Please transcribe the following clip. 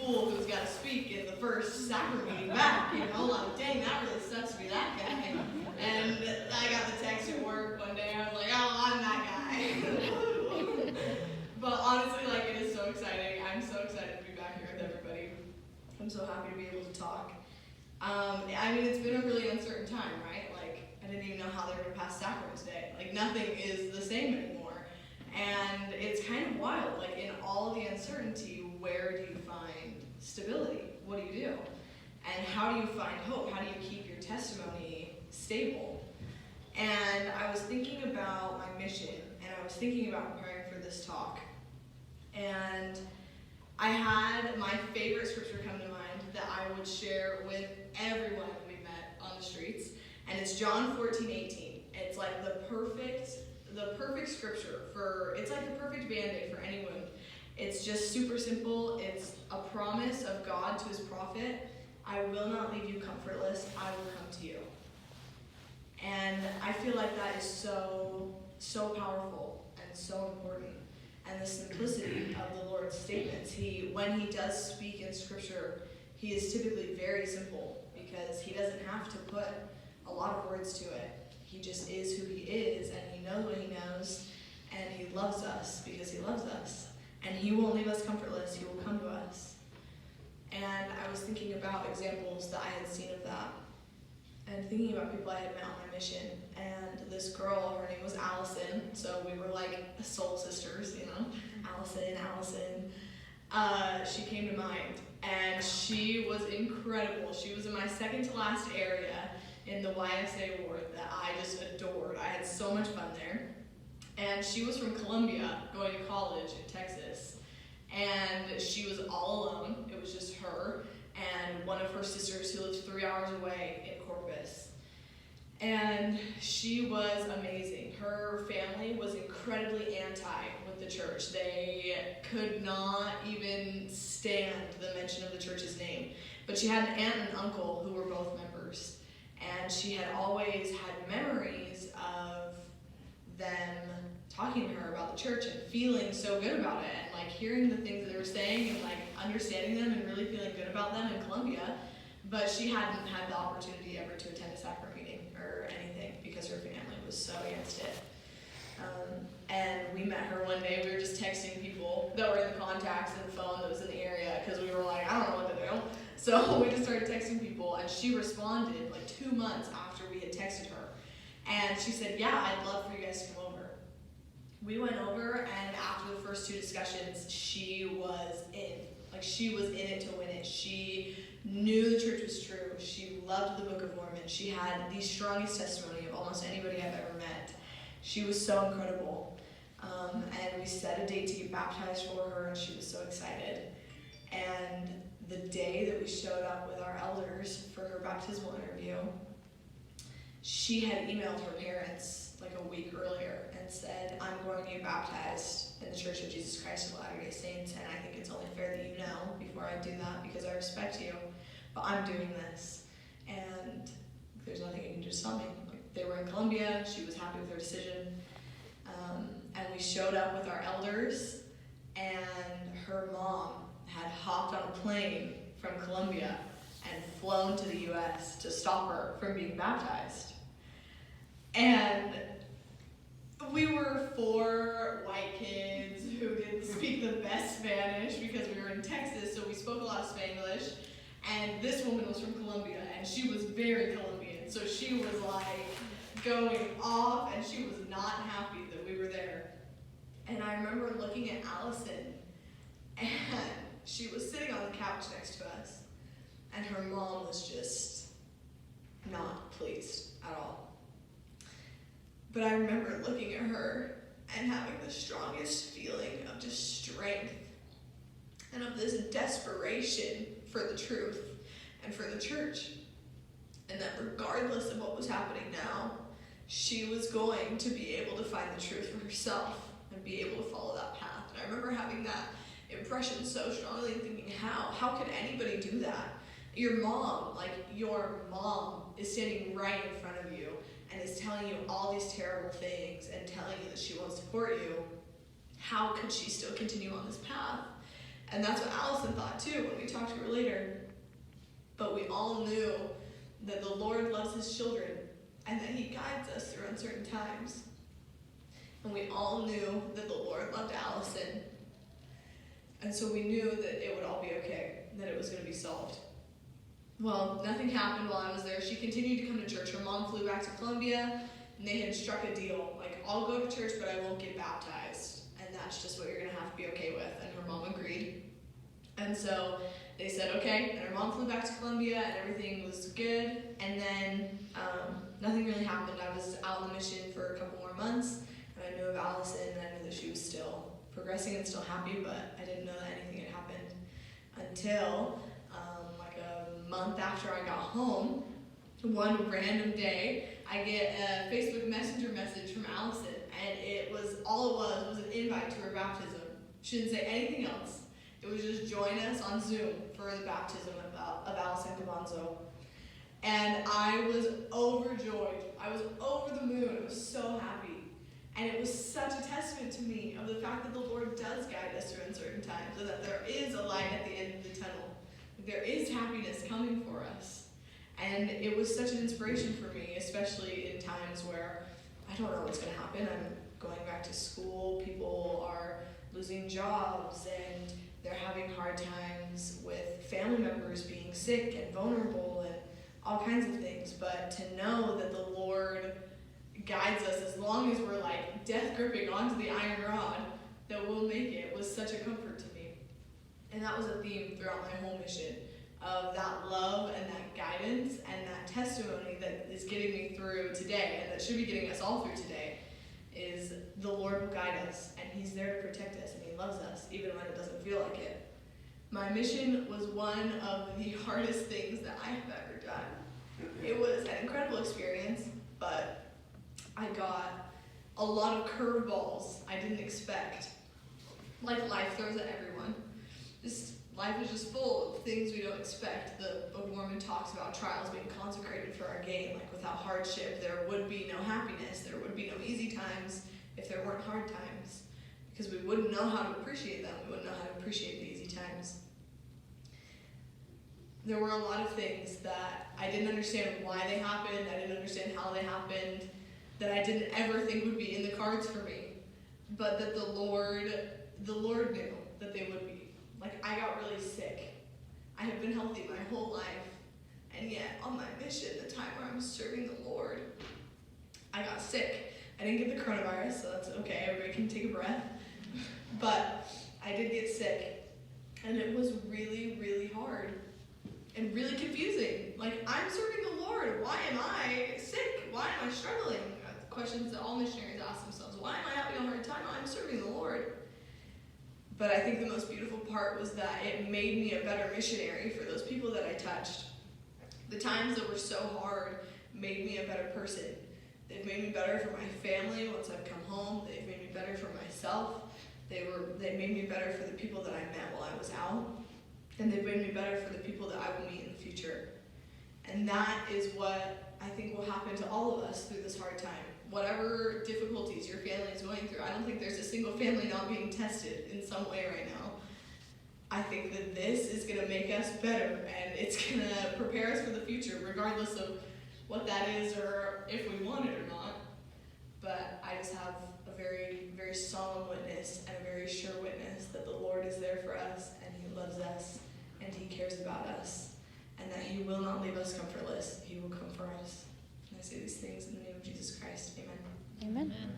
fool who's got to speak in the first sacrament meeting back, like, dang, that really sucks to be that guy. And I got the text at work one day, I was like, oh, I'm that guy. But honestly, like, it is so exciting. I'm so excited to be back here with everybody. I'm so happy to be able to talk. It's been a really uncertain time, right? Like, I didn't even know how they were going to pass sacrament today. Like, nothing is the same anymore. And it's kind of wild. Like, in all of the uncertainty, where do you find stability? What do you do? And how do you find hope? How do you keep your testimony stable? And I was thinking about my mission, and I was thinking about preparing for this talk. And I had my favorite scripture come to mind that I would share with everyone we met on the streets, and it's John 14:18. It's like the perfect scripture it's like the perfect band-aid for any wound. It's just super simple. It's a promise of God to his prophet. I will not leave you comfortless. I will come to you. And I feel like that is so powerful and so important. And the simplicity of the Lord's statements. When he does speak in scripture, he is typically very simple because he doesn't have to put a lot of words to it. He just is who he is, and he knows what he knows, and he loves us because he loves us. And he won't leave us comfortless. He will come to us. And I was thinking about examples that I had seen of that, and thinking about people I had met on my mission. And this girl, her name was Allison, so we were like soul sisters, Allison. She came to mind, and she was incredible. She was in my second to last area in the YSA ward that I just adored. I had so much fun there. And she was from Columbia, going to college in Texas. And she was all alone. It was just her and one of her sisters who lived 3 hours away in Corpus. And she was amazing. Her family was incredibly anti with the church. They could not even stand the mention of the church's name. But she had an aunt and an uncle who were both members. And she had always had memories of them talking to her about the church and feeling so good about it, and like hearing the things that they were saying and like understanding them and really feeling good about them in Columbia. But she hadn't had the opportunity ever to attend a sacrament meeting or anything because her family was so against it. And we met her one day. We were just texting people that were in the contacts and the phone that was in the area because we were like, I don't know what to do. So we just started texting people, and she responded like 2 months after we had texted her. And she said, yeah, I'd love for you guys to come over. We went over, and after the first 2 discussions, she was in. Like, she was in it to win it. She knew the church was true. She loved the Book of Mormon. She had the strongest testimony of almost anybody I've ever met. She was so incredible. And we set a date to get baptized for her, and she was so excited. And the day that we showed up with our elders for her baptismal interview, she had emailed her parents like a week earlier and said, I'm going to get baptized in the Church of Jesus Christ of Latter-day Saints, and I think it's only fair that you know before I do that because I respect you, but I'm doing this, and there's nothing you can just tell me. Like, they were in Columbia, she was happy with her decision, and we showed up with our elders, and her mom had hopped on a plane from Columbia and flown to the U.S. to stop her from being baptized. And we were 4 white kids who didn't speak the best Spanish because we were in Texas, so we spoke a lot of Spanglish. And this woman was from Colombia, and she was very Colombian, so she was like going off, and she was not happy that we were there. And I remember looking at Allison, and she was sitting on the couch next to us, and her mom was just not pleased at all. But I remember looking at her and having the strongest feeling of just strength and of this desperation for the truth and for the church. And that regardless of what was happening now, she was going to be able to find the truth for herself and be able to follow that path. And I remember having that impression so strongly and thinking, how could anybody do that? Your mom is standing right in front of you and is telling you all these terrible things and telling you that she won't support you. How could she still continue on this path? And that's what Allison thought too when we talked to her later. But we all knew that the Lord loves his children and that he guides us through uncertain times. And we all knew that the Lord loved Allison. And so we knew that it would all be okay, that it was going to be solved. Well, nothing happened while I was there. She continued to come to church. Her mom flew back to Columbia, and they had struck a deal. Like, I'll go to church, but I won't get baptized. And that's just what you're going to have to be okay with. And her mom agreed. And so they said, okay. And her mom flew back to Columbia, and everything was good. And then nothing really happened. I was out on the mission for a couple more months, and I knew of Allison, and I knew that she was still progressing and still happy, but I didn't know that anything had happened until like a month after I got home. One random day, I get a Facebook Messenger message from Allison, and it was an invite to her baptism. She didn't say anything else. It was just join us on Zoom for the baptism of Allison Cabanzo. And I was overjoyed. I was over the moon. I was so happy. And it was such a testament to me of the fact that the Lord does guide us through uncertain times, and that there is a light at the end of the tunnel. There is happiness coming for us. And it was such an inspiration for me, especially in times where I don't know what's going to happen. I'm going back to school. People are losing jobs, and they're having hard times with family members being sick and vulnerable and all kinds of things. But to know that the Lord guides us as long as we're like death gripping onto the iron rod, that we'll make it, was such a comfort to me. And that was a theme throughout my whole mission, of that love and that guidance and that testimony that is getting me through today, and that should be getting us all through today, is the Lord will guide us, and he's there to protect us, and he loves us even when it doesn't feel like it. My mission was one of the hardest things that I have ever done. It was an incredible experience, but I got a lot of curveballs I didn't expect. Like life throws at everyone. Life is just full of things we don't expect. The Book of Mormon talks about trials being consecrated for our gain. Like without hardship, there would be no happiness. There would be no easy times if there weren't hard times. Because we wouldn't know how to appreciate them. We wouldn't know how to appreciate the easy times. There were a lot of things that I didn't understand why they happened. I didn't understand how they happened. That I didn't ever think would be in the cards for me, but that the Lord knew that they would be. Like, I got really sick. I have been healthy my whole life, and yet on my mission, the time where I'm serving the Lord, I got sick. I didn't get the coronavirus, so that's okay. Everybody can take a breath. But I did get sick, and it was really, really hard and really confusing. Like, I'm serving the Lord. Why am I sick? Why am I struggling? Questions that all missionaries ask themselves. Why am I having a hard time? I'm serving the Lord. But I think the most beautiful part was that it made me a better missionary for those people that I touched. The times that were so hard made me a better person. They've made me better for my family once I've come home. They've made me better for myself. They made me better for the people that I met while I was out. And they've made me better for the people that I will meet in the future. And that is what I think will happen to all of us through this hard time. Whatever difficulties your family is going through, I don't think there's a single family not being tested in some way right now. I think that this is going to make us better, and it's going to prepare us for the future, regardless of what that is or if we want it or not. But I just have a very, very solemn witness and a very sure witness that the Lord is there for us, and he loves us, and he cares about us, and that he will not leave us comfortless. He will come for us. And I say these things in the name of Jesus Christ. Amen. Amen.